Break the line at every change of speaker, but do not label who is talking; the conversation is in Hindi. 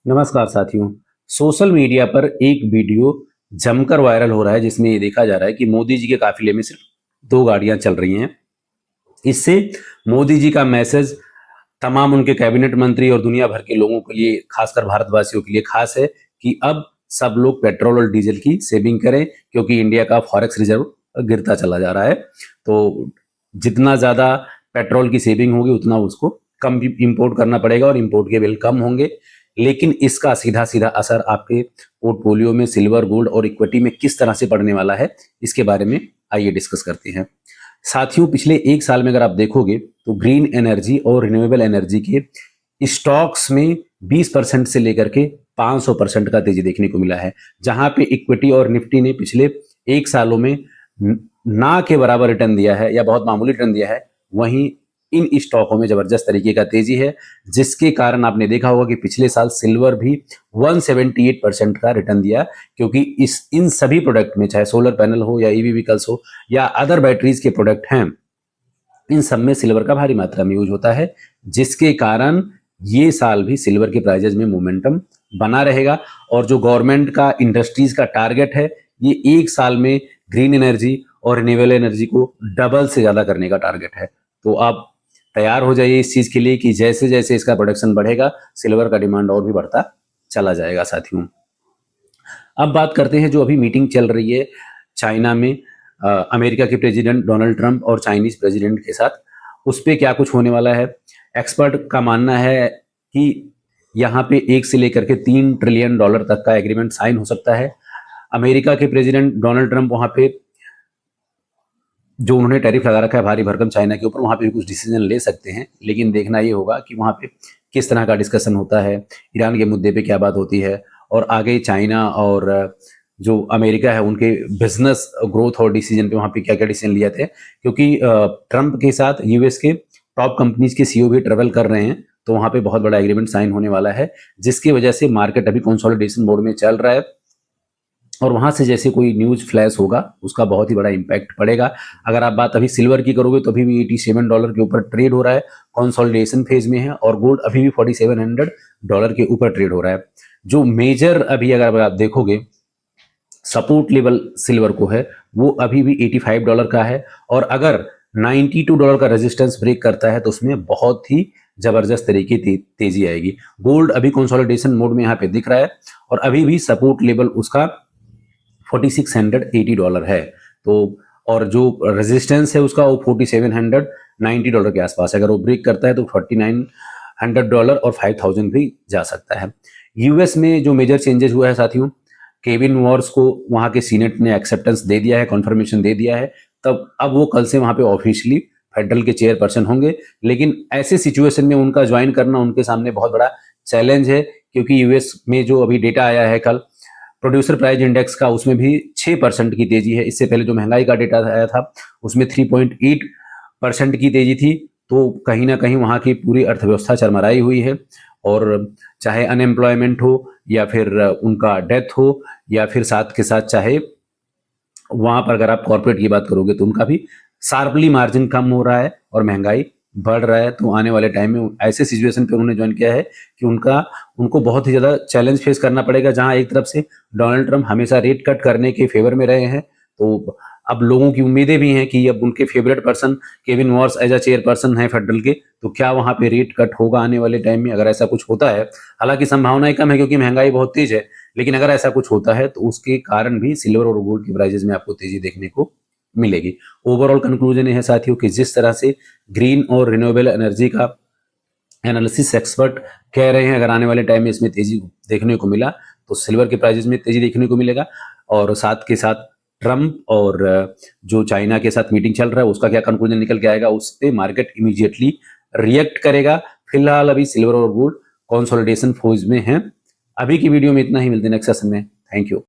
नमस्कार साथियों। सोशल मीडिया पर एक वीडियो जमकर वायरल हो रहा है जिसमें ये देखा जा रहा है कि मोदी जी के काफिले में सिर्फ दो गाड़ियां चल रही हैं। इससे मोदी जी का मैसेज तमाम उनके कैबिनेट मंत्री और दुनिया भर के लोगों के लिए, खासकर भारतवासियों के लिए खास है कि अब सब लोग पेट्रोल और डीजल की सेविंग करें, क्योंकि इंडिया का फॉरेक्स रिजर्व गिरता चला जा रहा है। तो जितना ज्यादा पेट्रोल की सेविंग होगी उतना उसको कम इंपोर्ट करना पड़ेगा और इंपोर्ट के बिल कम होंगे। लेकिन इसका सीधा सीधा असर आपके पोर्टफोलियो में सिल्वर, गोल्ड और इक्विटी में किस तरह से पड़ने वाला है, इसके बारे में आइए डिस्कस करते हैं। साथियों, पिछले एक साल में अगर आप देखोगे तो ग्रीन एनर्जी और रिन्यूएबल एनर्जी के स्टॉक्स में 20% से लेकर के 500% का तेजी देखने को मिला है। जहां पे इक्विटी और निफ्टी ने पिछले एक सालों में ना के बराबर रिटर्न दिया है या बहुत मामूली रिटर्न दिया है, वहीं इन स्टॉकों में जबरदस्त तरीके का तेजी है, जिसके कारण आपने देखा होगा कि पिछले साल सिल्वर भी 178% का रिटर्न दिया, क्योंकि इन सभी प्रोडक्ट में, चाहे सोलर पैनल हो या ईवी व्हीकल्स हो या अदर बैटरीज के प्रोडक्ट हैं, इन सब में सिल्वर का भारी मात्रा में यूज होता है, जिसके कारण ये साल भी सिल्वर के प्राइजेज में मोमेंटम बना रहेगा। और जो गवर्नमेंट का इंडस्ट्रीज का टारगेट है, ये एक साल में ग्रीन एनर्जी और रिन्यूएबल एनर्जी को डबल से ज्यादा करने का टारगेट है। तो आप तैयार हो जाइए इस चीज के लिए कि जैसे जैसे इसका प्रोडक्शन बढ़ेगा, सिल्वर का डिमांड और भी बढ़ता चला जाएगा। साथियों, अब बात करते हैं जो अभी मीटिंग चल रही है चाइना में, अमेरिका के प्रेसिडेंट डोनाल्ड ट्रंप और चाइनीज प्रेसिडेंट के साथ। उस पर क्या कुछ होने वाला है। एक्सपर्ट का मानना है कि यहाँ पे 1 से लेकर के $3 ट्रिलियन तक का एग्रीमेंट साइन हो सकता है। अमेरिका के प्रेसिडेंट डोनाल्ड ट्रंप वहां पे जो उन्होंने टैरिफ लगा रखा है भारी भरकम चाइना के ऊपर, वहां पे भी कुछ डिसीजन ले सकते हैं। लेकिन देखना ये होगा कि वहां पे किस तरह का डिस्कशन होता है, ईरान के मुद्दे पे क्या बात होती है, और आगे चाइना और जो अमेरिका है उनके बिजनेस ग्रोथ और डिसीजन पे वहां पे क्या क्या डिसीजन लिए थे। क्योंकि ट्रंप के साथ यूएस के टॉप कंपनीज के सीईओ भी ट्रेवल कर रहे हैं, तो वहां पे बहुत बड़ा एग्रीमेंट साइन होने वाला है, जिसकी वजह से मार्केट अभी कंसोलिडेशन मोड में चल रहा है। और वहां से जैसे कोई न्यूज फ्लैश होगा उसका बहुत ही बड़ा इंपैक्ट पड़ेगा। अगर आप बात अभी सिल्वर की करोगे तो अभी भी $87 के ऊपर ट्रेड हो रहा है, कंसोलिडेशन फेज में है। और गोल्ड अभी भी $4700 के ऊपर ट्रेड हो रहा है। जो मेजर अभी अगर आप देखोगे सपोर्ट लेवल सिल्वर को है, वो अभी भी $85 का है। और अगर $92 का रेजिस्टेंस ब्रेक करता है तो उसमें बहुत ही जबरदस्त तरीके तेजी आएगी। गोल्ड अभी कंसोलिडेशन मोड में यहाँ पे दिख रहा है और अभी भी सपोर्ट लेवल उसका $4680 है। तो और जो रेजिस्टेंस है उसका वो $4790 के आसपास है। अगर वो ब्रेक करता है तो $4900 और 5000 भी जा सकता है। यूएस में जो मेजर चेंजेस हुआ है साथियों, केविन वॉर्स को वहां के सीनेट ने एक्सेप्टेंस दे दिया है, कॉन्फर्मेशन दे दिया है। तब अब वो कल से वहां पे ऑफिशियली फेडरल के चेयरपर्सन होंगे। लेकिन ऐसे सिचुएशन में उनका ज्वाइन करना उनके सामने बहुत बड़ा चैलेंज है, क्योंकि यूएस में जो अभी डेटा आया है कल प्रोड्यूसर प्राइस इंडेक्स का, उसमें भी 6% की तेजी है। इससे पहले जो महंगाई का डेटा आया था उसमें 3.8% की तेजी थी। तो कहीं ना कहीं वहां की पूरी अर्थव्यवस्था चरमराई हुई है। और चाहे अनएम्प्लॉयमेंट हो या फिर उनका डेथ हो या फिर साथ के साथ चाहे वहां पर अगर आप कॉर्पोरेट की बात करोगे तो उनका भी शार्पली मार्जिन कम हो रहा है और महंगाई बढ़ रहा है। तो आने वाले टाइम में ऐसे सिचुएशन पे उन्होंने ज्वाइन किया है कि उनको बहुत ही ज्यादा चैलेंज फेस करना पड़ेगा। जहां एक तरफ से डोनाल्ड ट्रंप हमेशा रेट कट करने के फेवर में रहे हैं, तो अब लोगों की उम्मीदें भी हैं कि अब उनके फेवरेट पर्सन केविन वॉर्स एज अ चेयरपर्सन है फेडरल के, तो क्या वहां पे रेट कट होगा आने वाले टाइम में। अगर ऐसा कुछ होता है, हालांकि संभावनाएं कम है क्योंकि महंगाई बहुत तेज है, लेकिन अगर ऐसा कुछ होता है तो उसके कारण भी सिल्वर और गोल्ड की प्राइसेस में आपको तेजी देखने को मिलेगी। ओवरऑल कंक्लूजन है साथियों कि जिस तरह से ग्रीन और रिन्यूएबल एनर्जी का एनालिसिस एक्सपर्ट कह रहे हैं, अगर आने वाले टाइम में इसमें तेजी देखने को मिला तो सिल्वर के प्राइसेस में तेजी देखने को मिलेगा। और साथ के साथ ट्रंप और जो चाइना के साथ मीटिंग चल रहा है उसका क्या कंक्लूजन निकल के आएगा, उस पर मार्केट इमीडिएटली रिएक्ट करेगा। फिलहाल अभी सिल्वर और गोल्ड कंसोलिडेशन फेज में है। अभी की वीडियो में इतना ही, मिलते हैं नेक्स्ट सेशन में। Thank you.